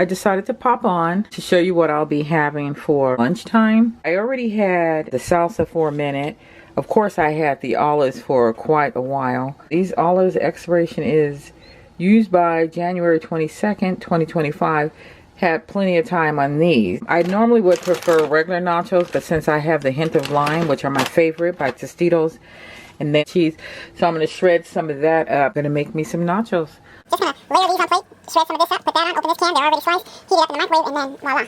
I decided to pop on to show you what I'll be having for lunchtime. I already had the salsa for a minute. Of course, I had the olives for quite a while. These olives expiration is used by January 22nd, 2025. Had plenty of time on these. I normally would prefer regular nachos, but since I have the hint of lime, which are my favorite by Tostitos, and then cheese, so I'm going to shred some of that up. Going to make me some nachos. Just going to layer these on plate, shred some of this up, put that on, open this can, they're already sliced, heat it up in the microwave, and then voila.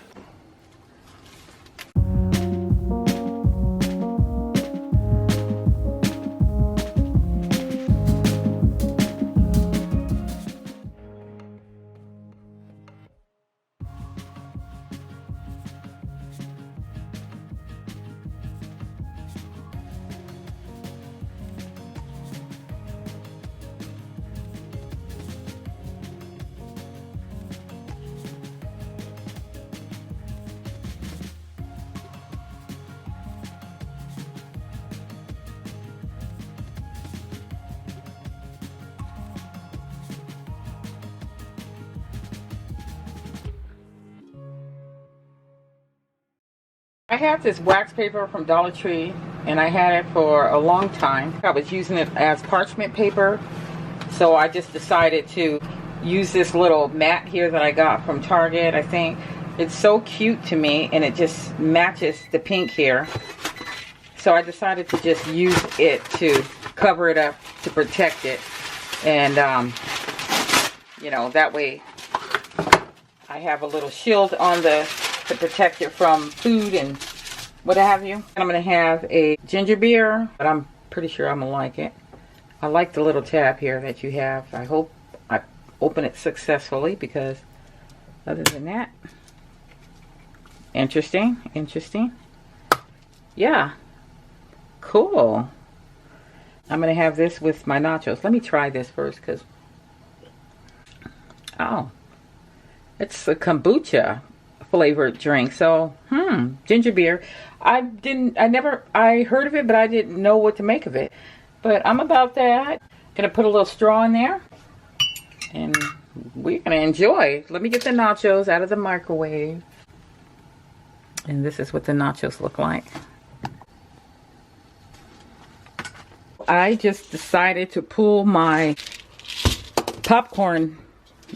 I have this wax paper from Dollar Tree, and I had it for a long time. I was using it as parchment paper, so I just decided to use this little mat here that I got from Target, I think. It's so cute to me, and it just matches the pink here. So I decided to just use it to cover it up, to protect it. And, you know, that way I have a little shield on to protect it from food and what have you. And I'm going to have a ginger beer, but I'm pretty sure I'm going to like it. I like the little tab here that you have. I hope I open it successfully, because other than that, interesting. Yeah, cool. I'm going to have this with my nachos. Let me try this first, because, oh, it's a kombucha flavored drink. So ginger beer. I heard of it, but I didn't know what to make of it. But I'm about that. Gonna put a little straw in there, and we're gonna enjoy. Let me get the nachos out of the microwave, and this is what the nachos look like. I just decided to pull my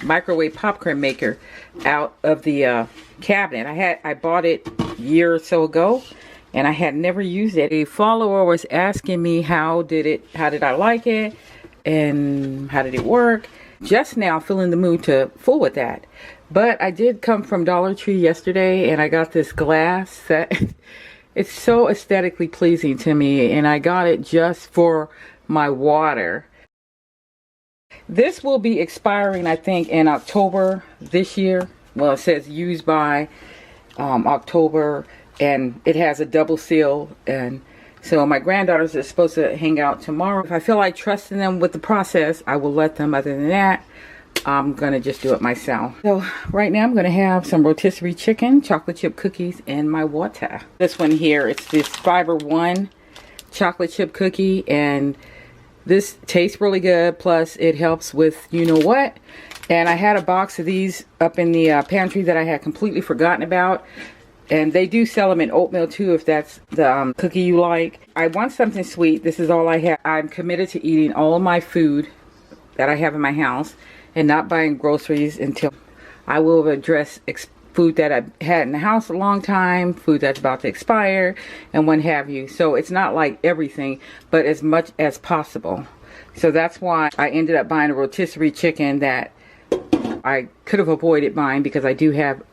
microwave popcorn maker out of the cabinet. I bought it a year or so ago, and I had never used it. A follower was asking me how did I like it, and how did it work. Just now feeling the mood to fool with that. But I did come from Dollar Tree yesterday, and I got this glass that it's so aesthetically pleasing to me, and I got it just for my water. This will be expiring, I think, in October this year. Well, it says used by October, and it has a double seal. And so my granddaughters are supposed to hang out tomorrow. If I feel like trusting them with the process, I will let them. Other than that, I'm going to just do it myself. So right now I'm going to have some rotisserie chicken, chocolate chip cookies, and my water. This one here, it's this Fiber One chocolate chip cookie, and this tastes really good, plus it helps with you know what. And I had a box of these up in the pantry that I had completely forgotten about. And they do sell them in oatmeal too, if that's the cookie you like. I want something sweet. This is all I have. I'm committed to eating all of my food that I have in my house and not buying groceries until I will address food that I've had in the house a long time, food that's about to expire, and what have you. So it's not like everything, but as much as possible. So that's why I ended up buying a rotisserie chicken that I could have avoided buying, because I do have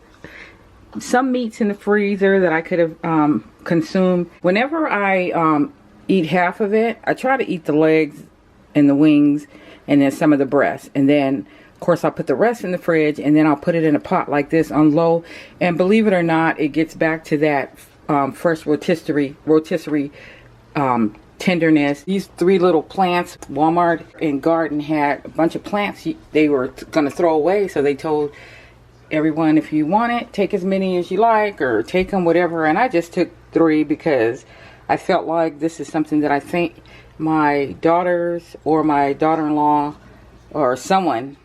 some meats in the freezer that I could have consumed. Whenever I eat half of it, I try to eat the legs and the wings and then some of the breast. And then, of course, I'll put the rest in the fridge, and then I'll put it in a pot like this on low. And believe it or not, it gets back to that fresh rotisserie tenderness. These 3 little plants, Walmart and Garden had a bunch of plants they were going to throw away, so they told everyone, if you want it, take as many as you like, or take them, whatever. And I just took 3 because I felt like this is something that I think my daughters or my daughter-in-law or someone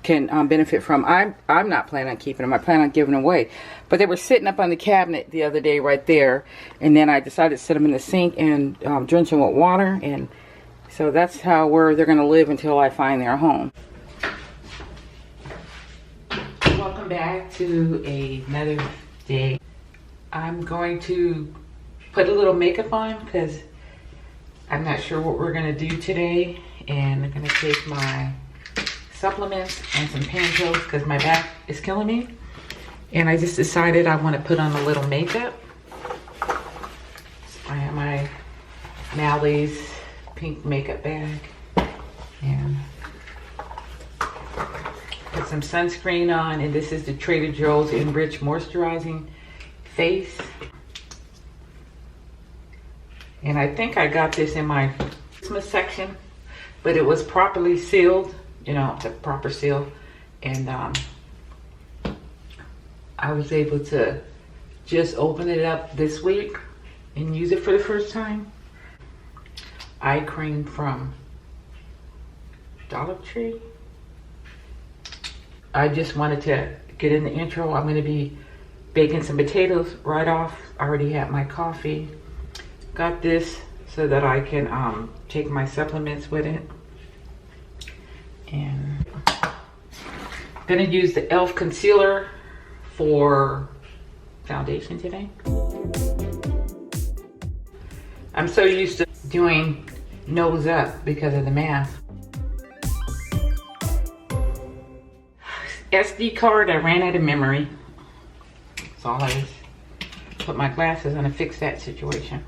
can benefit from. I'm not planning on keeping them. I plan on giving them away. But they were sitting up on the cabinet the other day right there. And then I decided to set them in the sink and drench them with water. And so that's where they're going to live until I find their home. Welcome back to another day. I'm going to put a little makeup on because I'm not sure what we're going to do today. And I'm going to take my supplements and some pain pills because my back is killing me. And I just decided I want to put on a little makeup. So I have my Mally's pink makeup bag. And put some sunscreen on. And this is the Trader Joe's Enriched Moisturizing Face. And I think I got this in my Christmas section, but it was properly sealed, you know, it's a proper seal. And I was able to just open it up this week and use it for the first time. Eye cream from Dollar Tree. I just wanted to get in the intro. I'm going to be baking some potatoes right off. I already had my coffee. Got this so that I can take my supplements with it. And I'm gonna use the e.l.f. concealer for foundation today. I'm so used to doing nose up because of the mask. SD card, I ran out of memory. That's all I just put my glasses on to fix that situation.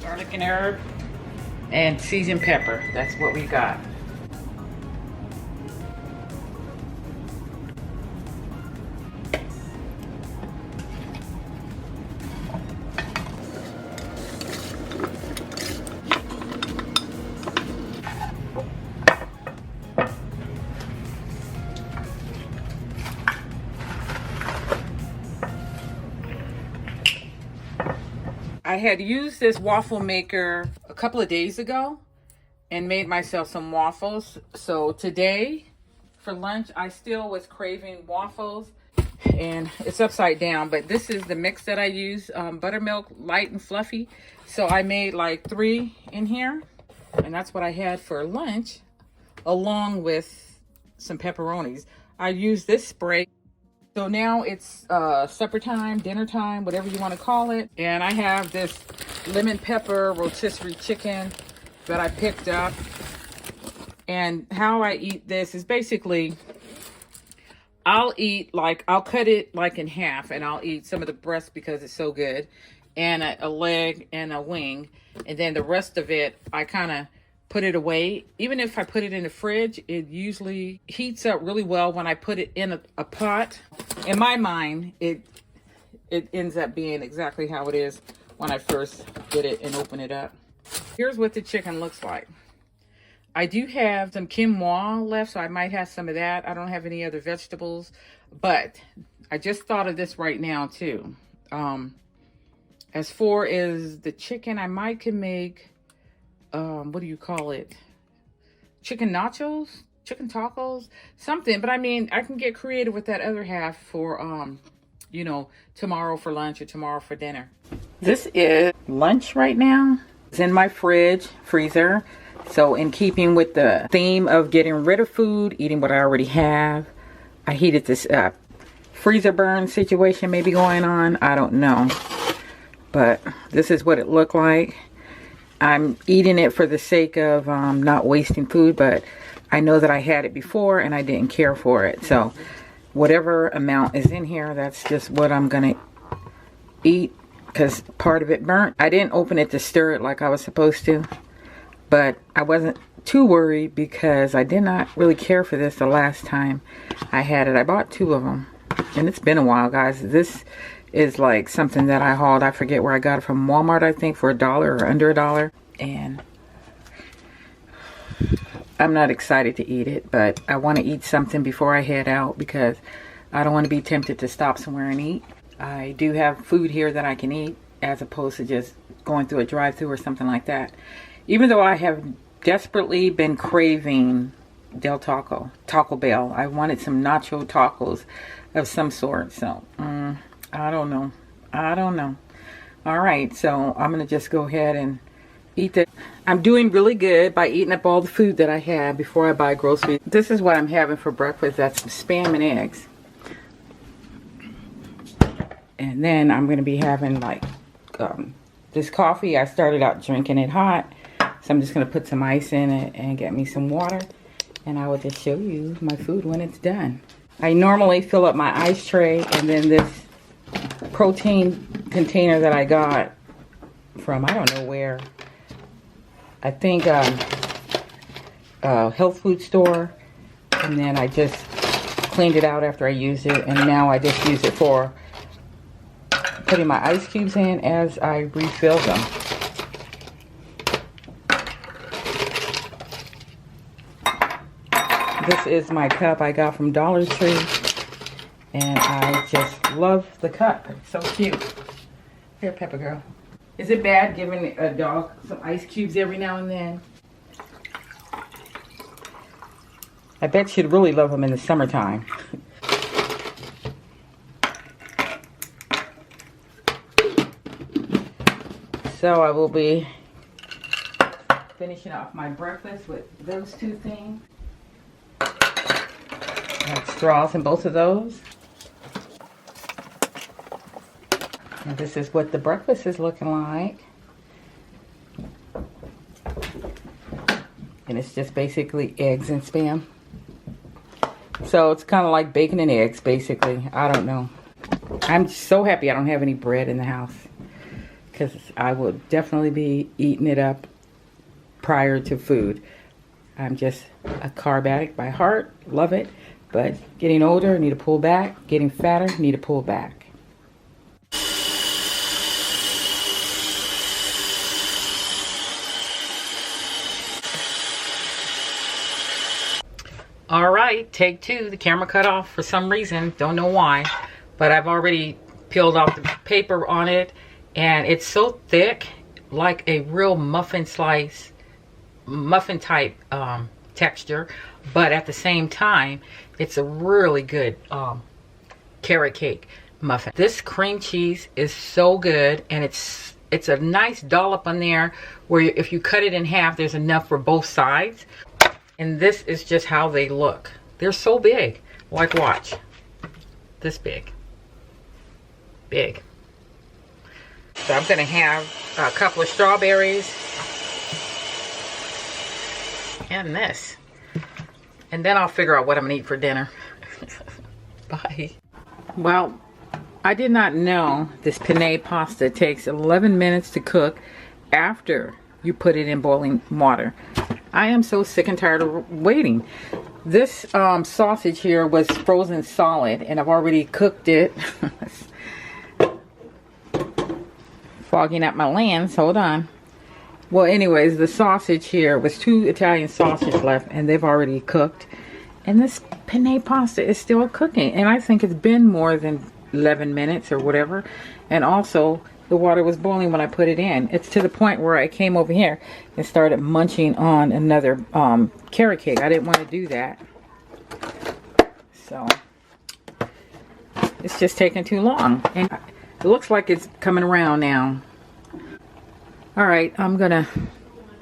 Garlic and herb and seasoned pepper. That's what we got. I had used this waffle maker a couple of days ago and made myself some waffles. So today for lunch, I still was craving waffles, and it's upside down, but this is the mix that I use, buttermilk, light and fluffy. So I made like 3 in here, and that's what I had for lunch, along with some pepperonis. I used this spray. So now it's supper time, dinner time, whatever you want to call it. And I have this lemon pepper rotisserie chicken that I picked up. And how I eat this is basically, I'll cut it like in half, and I'll eat some of the breast because it's so good, and a leg and a wing. And then the rest of it, I kind of put it away. Even if I put it in the fridge, it usually heats up really well when I put it in a pot. In my mind, it ends up being exactly how it is when I first get it and open it up. Here's what the chicken looks like. I do have some quinoa left, so I might have some of that. I don't have any other vegetables, but I just thought of this right now too. As far as the chicken, I might can make what do you call it? Chicken nachos, chicken tacos, something. But I mean, I can get creative with that other half for, you know, tomorrow for lunch or tomorrow for dinner. This is lunch right now. It's in my freezer. So in keeping with the theme of getting rid of food, eating what I already have, I heated this up. Freezer burn situation may be going on. I don't know. But this is what it looked like. I'm eating it for the sake of not wasting food, but I know that I had it before and I didn't care for it. So whatever amount is in here, that's just what I'm going to eat, because part of it burnt. I didn't open it to stir it like I was supposed to, but I wasn't too worried because I did not really care for this the last time I had it. I bought 2 of them, and it's been a while, guys. This is like something that I hauled. I forget where I got it from. Walmart, I think, for $1 or under $1. And I'm not excited to eat it, but I want to eat something before I head out because I don't want to be tempted to stop somewhere and eat. I do have food here that I can eat as opposed to just going through a drive-thru or something like that. Even though I have desperately been craving Taco Bell. I wanted some nacho tacos of some sort. So, I don't know. All right, so I'm going to just go ahead and eat that. I'm doing really good by eating up all the food that I have before I buy groceries. This is what I'm having for breakfast. That's some Spam and eggs. And then I'm going to be having like this coffee. I started out drinking it hot. So I'm just going to put some ice in it and get me some water. And I will just show you my food when it's done. I normally fill up my ice tray, and then this protein container that I got from I don't know where. I think health food store. And then I just cleaned it out after I used it. And now I just use it for putting my ice cubes in as I refill them. This is my cup I got from Dollar Tree, and I just love the cup. It's so cute. Here, Pepper Girl. Is it bad giving a dog some ice cubes every now and then? I bet she'd really love them in the summertime. So I will be finishing off my breakfast with those 2 things. I have straws in both of those. And this is what the breakfast is looking like. And it's just basically eggs and Spam. So it's kind of like bacon and eggs, basically. I don't know. I'm so happy I don't have any bread in the house, because I will definitely be eating it up prior to food. I'm just a carb addict by heart. Love it. But getting older, need to pull back. Getting fatter, need to pull back. All right, take 2. The camera cut off for some reason. Don't know why. But I've already peeled off the paper on it. And it's so thick, like a real muffin slice, muffin type texture. But at the same time, it's a really good carrot cake muffin. This cream cheese is so good, and it's a nice dollop on there where if you cut it in half, there's enough for both sides. And this is just how they look. They're so big. Like, watch. This big. Big. So I'm going to have a couple of strawberries and this. And then I'll figure out what I'm going to eat for dinner. Bye. Well, I did not know this penne pasta takes 11 minutes to cook after you put it in boiling water. I am so sick and tired of waiting. This sausage here was frozen solid, and I've already cooked it. Fogging up my lens. Hold on. Well, anyways, the sausage here was 2 Italian sausages left, and they've already cooked. And this penne pasta is still cooking, and I think it's been more than 11 minutes or whatever. And also, the water was boiling when I put it in. It's to the point where I came over here and started munching on another carrot cake. I didn't want to do that. So, it's just taking too long. And it looks like it's coming around now. All right, I'm gonna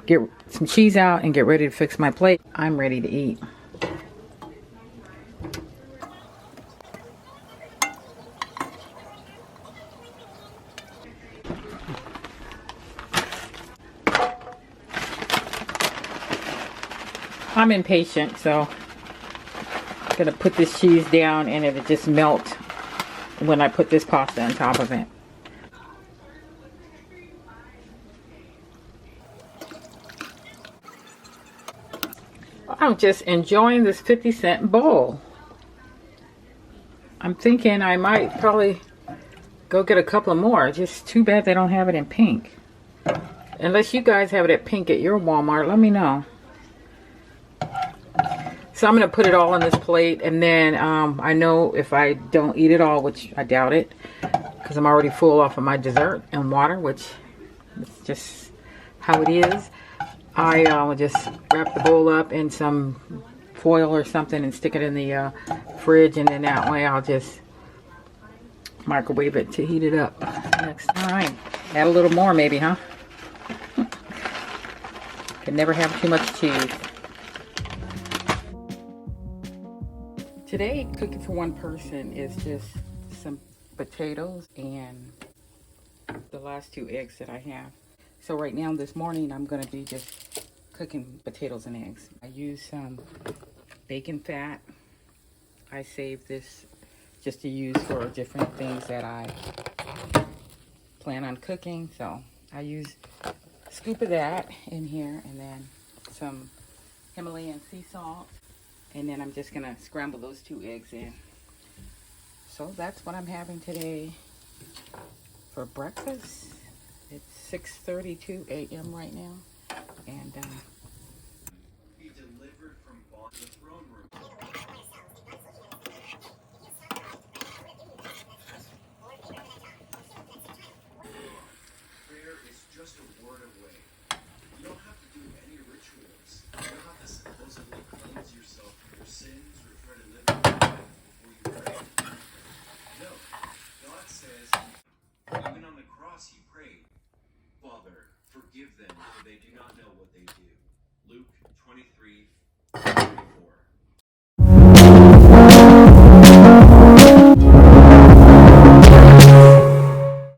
get some cheese out and get ready to fix my plate. I'm ready to eat. I'm impatient, so I'm gonna put this cheese down and it'll just melt when I put this pasta on top of it. I'm just enjoying this 50-cent bowl. I'm thinking I might probably go get a couple more. Just too bad they don't have it in pink. Unless you guys have it at pink at your Walmart, let me know. So I'm going to put it all on this plate, and then I know if I don't eat it all, which I doubt it, because I'm already full off of my dessert and water, which is just how it is. I will just wrap the bowl up in some foil or something and stick it in the fridge, and then that way I'll just microwave it to heat it up next time. Add a little more maybe, huh? Can never have too much cheese. Today, cooking for one person is just some potatoes and the last 2 eggs that I have. So right now, this morning, I'm going to be just cooking potatoes and eggs. I use some bacon fat. I save this just to use for different things that I plan on cooking. So I use a scoop of that in here, and then some Himalayan sea salt. And then I'm just going to scramble those 2 eggs in. So that's what I'm having today for breakfast. It's 6:32 a.m. right now. And Be delivered from the throne room. Prayer is just a word away. You don't have to do any rituals. You don't have to supposedly cleanse yourself from your sins or try to live a good life before you pray. No. God says, even on the cross he prayed, Father, forgive them, for they do not know what they do. Luke 23.